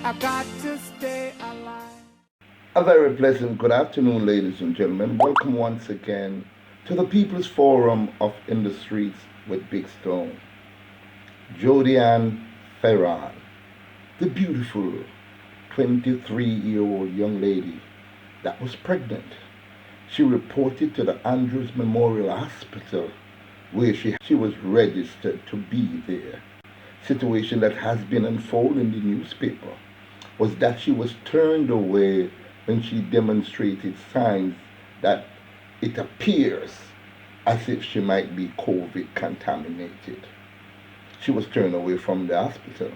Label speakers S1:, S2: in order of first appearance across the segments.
S1: I got to stay alive.
S2: A very pleasant good afternoon, ladies and gentlemen. Welcome once again to the People's Forum of In the Streets with Big Stone. Jodian Fearon, the beautiful 23-year-old young lady that was pregnant. She reported to the Andrews Memorial Hospital where she was registered to be there. Situation that has been unfolding in the newspaper was that she was turned away when she demonstrated signs that it appears as if she might be COVID contaminated. She was turned away from the hospital,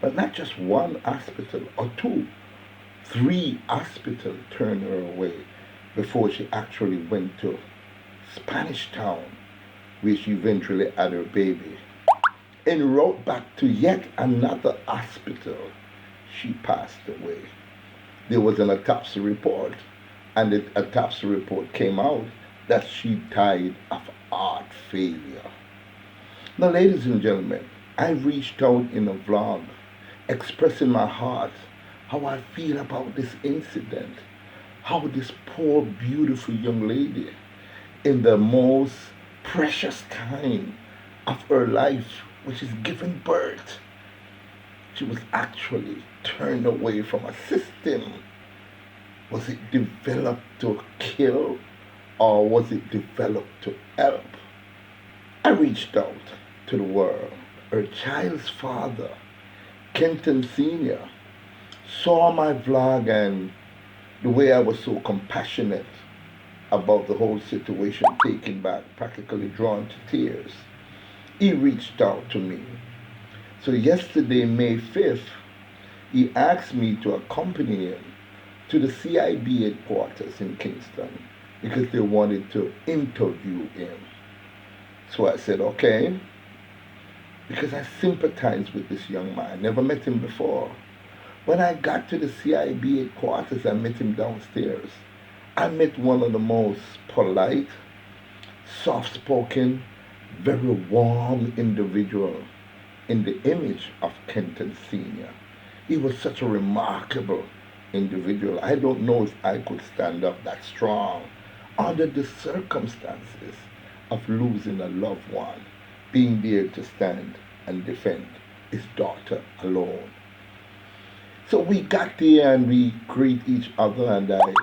S2: but not just one hospital or two. 3 hospitals turned her away before she actually went to Spanish Town, where she eventually had her baby. En route back to yet another hospital, she passed away. There was an autopsy report, and the autopsy report came out that she died of heart failure. Now, ladies and gentlemen, I reached out in a vlog expressing my heart, how I feel about this incident, how this poor, beautiful young lady, in the most precious time of her life, which is giving birth, she was actually turned away from a system. Was it developed to kill, or was it developed to help? I reached out to the world. Her child's father, Kenton Senior, saw my vlog and the way I was so compassionate about the whole situation, taken back, practically drawn to tears. He reached out to me. So yesterday, May 5th, he asked me to accompany him to the CIB headquarters in Kingston because they wanted to interview him. So I said, okay, because I sympathize with this young man. I never met him before. When I got to the CIB headquarters, I met him downstairs. I met one of the most polite, soft-spoken, very warm individual in the image of Kenton Senior. He was such a remarkable individual. I don't know if I could stand up that strong under the circumstances of losing a loved one, being there to stand and defend his daughter alone. So we got there and we greet each other, and I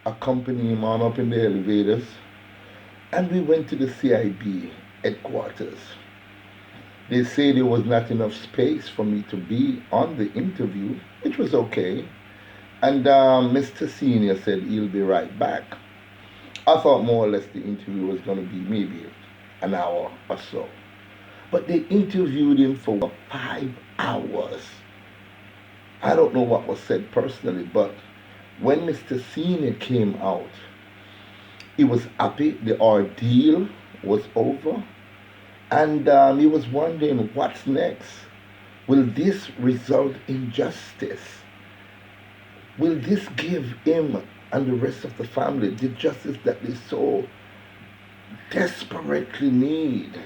S2: accompanied him on up in the elevators, and we went to the CIB headquarters. They say there was not enough space for me to be on the interview, which was okay. And Mr. Senior said he'll be right back. I thought more or less the interview was going to be maybe an hour or so. But they interviewed him for 5 hours. I don't know what was said personally, but when Mr. Senior came out, he was happy. The ordeal was over. And he was wondering, what's next? Will this result in justice? Will this give him and the rest of the family the justice that they so desperately need?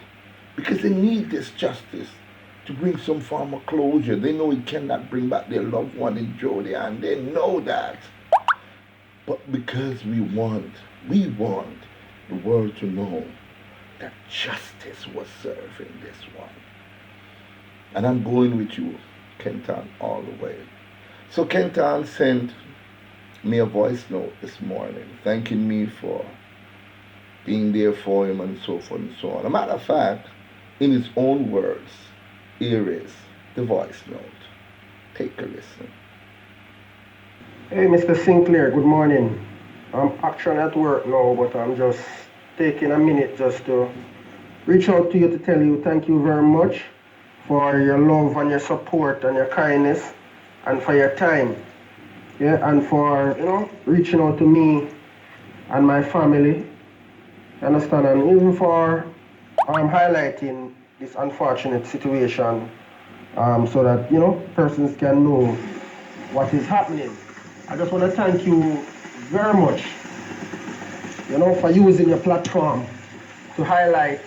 S2: Because they need this justice to bring some form of closure. They know he cannot bring back their loved one in Jodian, and they know that. But because we want the world to know that justice was served in this one. And I'm going with you, Kenton, all the way. So Kenton sent me a voice note this morning, thanking me for being there for him and so forth and so on. As a matter of fact, in his own words, here is the voice note. Take a listen.
S3: Hey, Mr. Sinclair, good morning. I'm actually at work now, but I'm just taking a minute just to reach out to you to tell you thank you very much for your love and your support and your kindness and for your time. Yeah, and for, reaching out to me and my family, you understand, and even for highlighting this unfortunate situation so that, persons can know what is happening. I just want to thank you very much, for using your platform to highlight,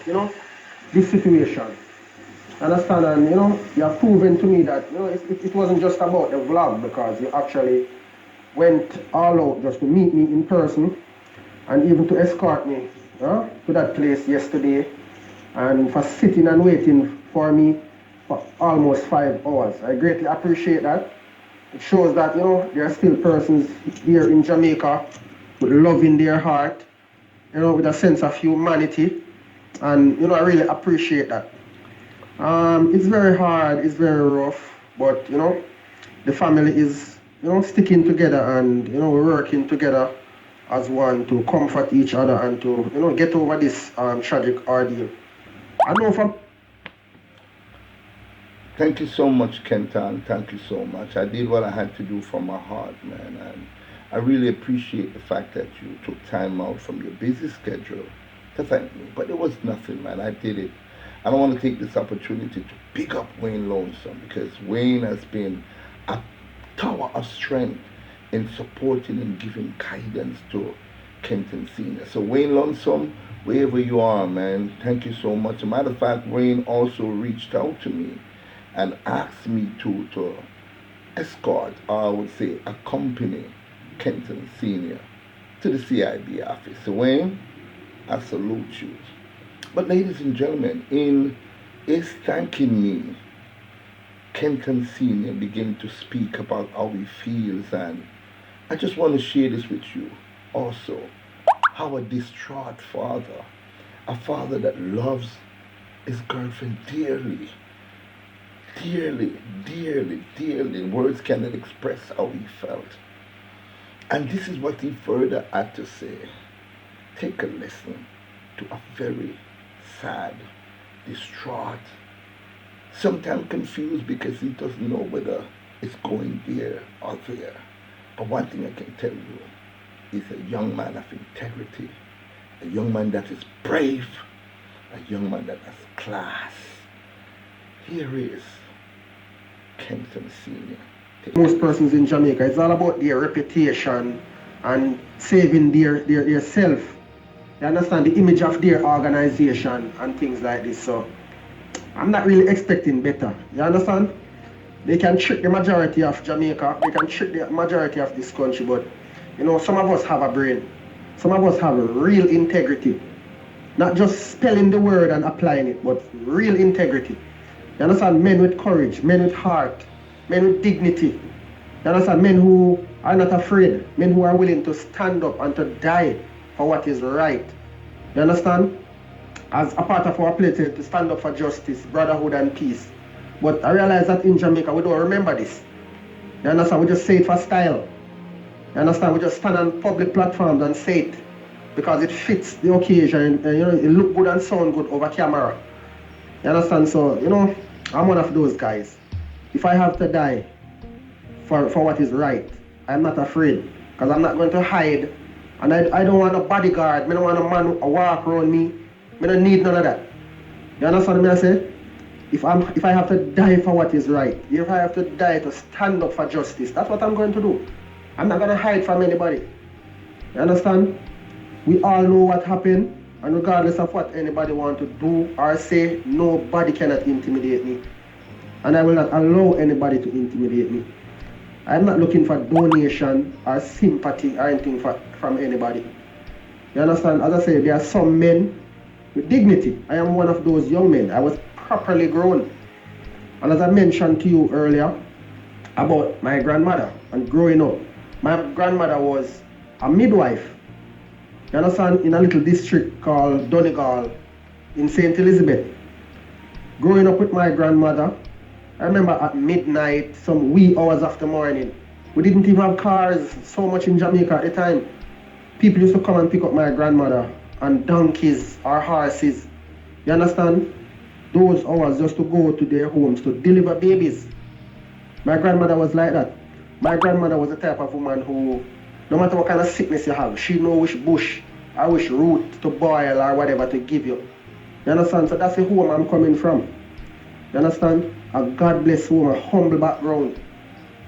S3: this situation. Understand? And you have proven to me that it wasn't just about the vlog, because you actually went all out just to meet me in person and even to escort me to that place yesterday, and for sitting and waiting for me for almost 5 hours. I greatly appreciate that. It shows that there are still persons here in Jamaica with love in their heart, with a sense of humanity, and I really appreciate that. It's very hard, it's very rough, but the family is sticking together, and we're working together as one to comfort each other and to get over this tragic ordeal. I know from
S2: Thank you so much, Kenton. Thank you so much. I did what I had to do from my heart, man. And I really appreciate the fact that you took time out from your busy schedule to thank me. But it was nothing, man. I did it. I don't want to take this opportunity to pick up Wayne Lonesome, because Wayne has been a tower of strength in supporting and giving guidance to Kenton Senior. So Wayne Lonesome, wherever you are, man, thank you so much. As a matter of fact, Wayne also reached out to me and asked me to escort, or I would say accompany, Kenton Senior to the CIB office. So Wayne, I salute you. But ladies and gentlemen, in his thanking me, Kenton Senior began to speak about how he feels, and I just want to share this with you also. How a distraught father, a father that loves his girlfriend dearly, dearly, words cannot express how he felt. And this is what he further had to say. Take a listen to a very sad, distraught, sometimes confused, because he doesn't know whether it's going there or there. But one thing I can tell you, he's a young man of integrity, a young man that is brave, a young man that has class. Here is Kenton Senior.
S3: most persons in Jamaica, it's all about their reputation and saving their self. You understand, the image of their organization and things like this. So I'm not really expecting better. You understand? They can trick the majority of Jamaica, they can trick the majority of this country, but some of us have a brain. Some of us have real integrity. Not just spelling the word and applying it, but real integrity. You understand? Men with courage, men with heart, men with dignity. You understand? Men who are not afraid, men who are willing to stand up and to die for what is right. You understand? As a part of our pledge to stand up for justice, brotherhood and peace. But I realize that in Jamaica we don't remember this. You understand? We just say it for style. You understand? We just stand on public platforms and say it because it fits the occasion, and it look good and sound good over camera. You understand? So, I'm one of those guys. If I have to die for what is right, I'm not afraid, because I'm not going to hide, and I don't want a bodyguard. I don't want a man walk around me. I don't need none of that. You understand what I say? If I have to die for what is right, if I have to die to stand up for justice, that's what I'm going to do. I'm not going to hide from anybody. You understand? We all know what happened, and regardless of what anybody want to do or say, nobody cannot intimidate me. And I will not allow anybody to intimidate me. I'm not looking for donation or sympathy or anything from anybody. You understand? As I say, there are some men with dignity. I am one of those young men. I was properly grown. And as I mentioned to you earlier about my grandmother and growing up, my grandmother was a midwife. You understand? In a little district called Donegal in St. Elizabeth. Growing up with my grandmother, I remember at midnight, some wee hours of the morning, we didn't even have cars so much in Jamaica at the time. People used to come and pick up my grandmother on donkeys or horses. You understand? Those hours just to go to their homes to deliver babies. My grandmother was like that. My grandmother was the type of woman who, no matter what kind of sickness you have, she know which bush or which root to boil or whatever to give you. You understand? So that's the home I'm coming from. You understand? A God bless woman, humble background.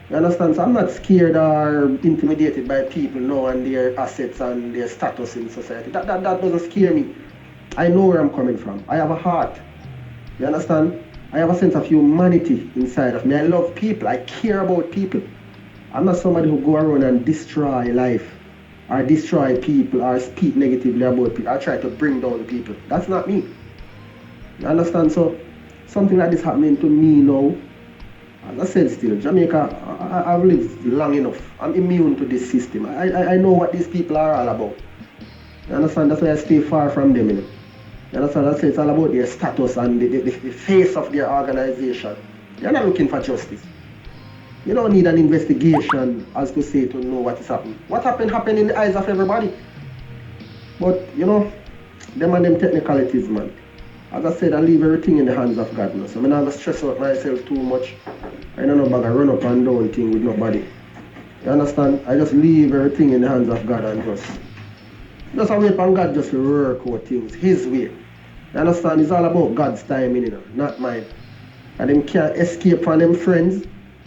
S3: You understand? So I'm not scared or intimidated by people now and their assets and their status in society. That doesn't scare me. I know where I'm coming from. I have a heart. You understand? I have a sense of humanity inside of me. I love people. I care about people. I'm not somebody who go around and destroy life or destroy people or speak negatively about people. I try to bring down people. That's not me. You understand? So something like this happening to me now. As I said still, Jamaica, I've lived long enough. I'm immune to this system. I know what these people are all about. You understand? That's why I stay far from them. You know? You understand? I say it's all about their status and the face of their organization. You're not looking for justice. You don't need an investigation as to say to know what is happening. What happened in the eyes of everybody. But, you know, them and them technicalities, man. As I said, I leave everything in the hands of God now. So I'm not going to stress out myself too much. I don't know about I run up and down thing with nobody. You understand? I just leave everything in the hands of God and just wait for God just to work out things His way. You understand? It's all about God's timing, you know, not mine. And them can't escape from them friends.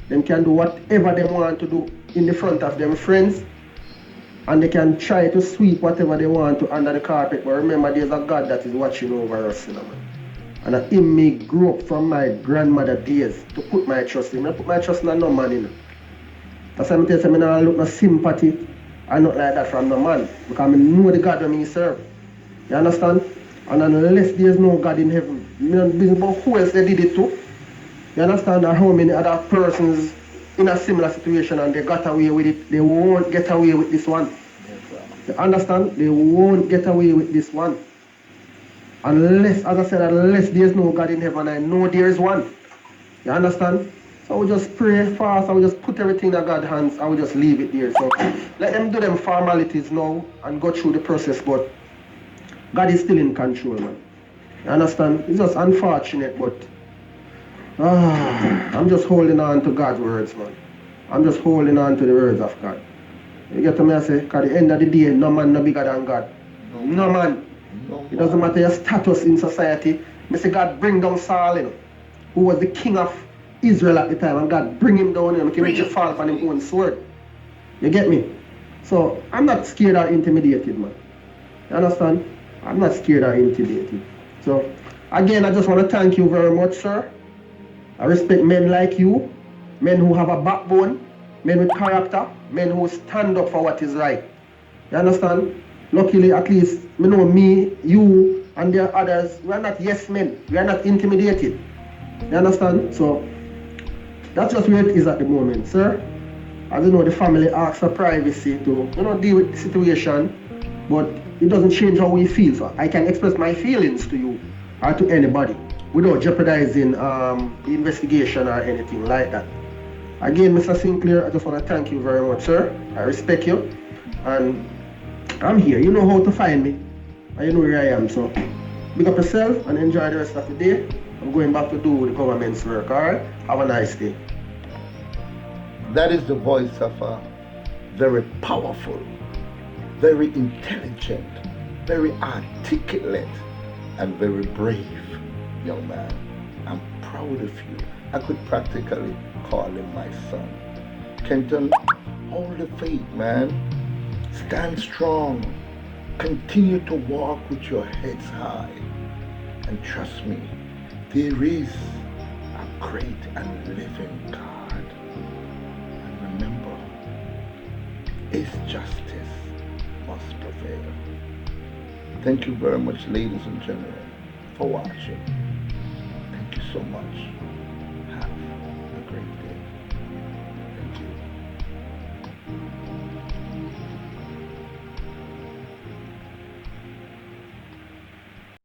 S3: Them can do whatever they want to do in the front of them friends. And they can try to sweep whatever they want to under the carpet. But remember, there's a God that is watching over us, you know, man. And Him me grew up from my grandmother days to put my trust in Him. I put my trust in no man, you know. That's why I tell you, I don't look no sympathy and not like that from no man. Because I know the God that I serve. You understand? And unless there's no God in heaven, I don't business about who else they did it to. You understand? Or how many other persons in a similar situation and they got away with it, they won't get away with this one. You understand? They won't get away with this one. Unless, as I said, unless there's no God in heaven, I know there is one. You understand? So we just pray fast, I will just put everything in God's hands, I will just leave it there. So let them do them formalities now and go through the process, but God is still in control, man. You understand? It's just unfortunate, but I'm just holding on to God's words, man. I'm just holding on to the words of God. You get to me, I say, because at the end of the day, no man no bigger than God. No man. It doesn't matter your status in society. I say God bring down Saul, you know, who was the king of Israel at the time, and God bring him down and make him reach a fall upon his own sword. You get me? So I'm not scared or intimidated, man. You understand? I'm not scared or intimidated. So again, I just want to thank you very much, sir. I respect men like you, men who have a backbone, men with character, men who stand up for what is right. You understand? Luckily, at least, you know me, you, and there are others, we are not yes men. We are not intimidated. You understand? So, that's just where it is at the moment, sir. As you know, the family asks for privacy to, deal with the situation, but it doesn't change how we feel. So, I can express my feelings to you or to anybody without jeopardizing the investigation or anything like that. Again, Mr. Sinclair, I just want to thank you very much, sir. I respect you, and I'm here. You know how to find me, and you know where I am. So, big up yourself and enjoy the rest of the day. I'm going back to do the government's work, alright? Have a nice day.
S2: That is the voice of a very powerful, very intelligent, very articulate, and very brave young man. I'm proud of you. I could practically call him my son. Kenton, hold the faith, man. Stand strong. Continue to walk with your heads high. And trust me, there is a great and living God. And remember, His justice must prevail. Thank you very much, ladies and gentlemen, for watching. Thank you so much.